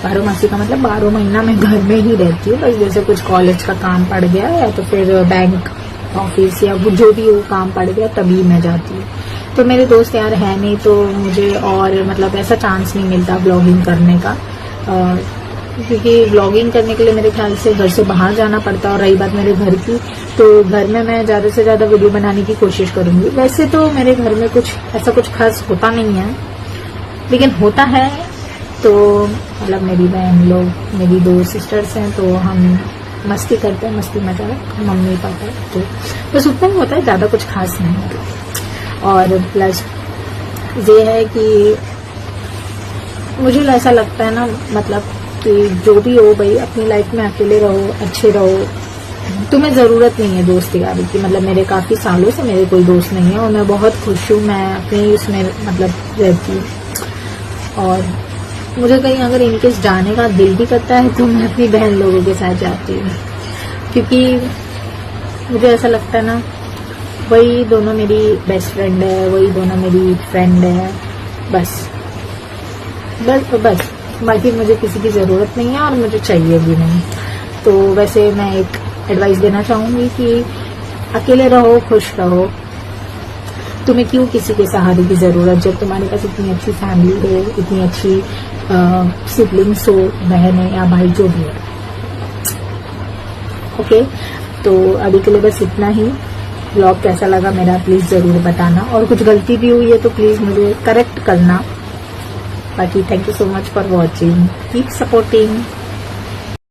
बारहमासी का मतलब 12 महीना मैं घर में ही रहती हूँ। बस जैसे कुछ कॉलेज का काम पड़ गया या तो फिर बैंक ऑफिस या जो भी वो काम पड़ गया तभी मैं जाती हूँ। तो मेरे दोस्त यार है नहीं, तो मुझे और मतलब ऐसा चांस नहीं मिलता ब्लॉगिंग करने का, क्योंकि ब्लॉगिंग करने के लिए मेरे ख्याल से घर से बाहर जाना पड़ता है। और रही बात मेरे घर की, तो घर में मैं ज़्यादा से ज़्यादा वीडियो बनाने की कोशिश करूँगी। वैसे तो मेरे घर में कुछ ऐसा कुछ खास होता नहीं है, लेकिन होता है तो मतलब मेरी बहन लोग, मेरी 2 सिस्टर्स हैं, तो हम मस्ती करते हैं, मस्ती मजाक, मम्मी पापा, तो बस उतना ही होता है, ज़्यादा कुछ खास नहीं है। और प्लस ये है कि मुझे ऐसा लगता है ना, मतलब कि जो भी हो भाई, अपनी लाइफ में अकेले रहो, अच्छे रहो। तुम्हें ज़रूरत नहीं है दोस्त यारी की। मतलब मेरे काफ़ी सालों से मेरे कोई दोस्त नहीं है और मैं बहुत खुश हूँ, मैं अपने उसमें मतलब रहती हूँ। और मुझे कहीं अगर इनकेस जाने का दिल भी करता है तो मैं अपनी बहन लोगों के साथ जाती हूँ, क्योंकि मुझे ऐसा लगता है ना, वही दोनों मेरी बेस्ट फ्रेंड है, वही दोनों मेरी फ्रेंड है, बस बाकी मुझे किसी की ज़रूरत नहीं है और मुझे चाहिए भी नहीं। तो वैसे मैं एक एडवाइस देना चाहूँगी कि अकेले रहो, खुश रहो। तुम्हें क्यों किसी के सहारे की ज़रूरत, जब तुम्हारे पास इतनी अच्छी फैमिली हो, इतनी अच्छी सिबलिंग्स हो, बहन है या भाई जो भी है। ओके, तो अभी के लिए बस इतना ही। ब्लॉग कैसा लगा मेरा प्लीज़ ज़रूर बताना, और कुछ गलती भी हुई है तो प्लीज़ मुझे करेक्ट करना। बाकी thank you so much for watching, keep supporting.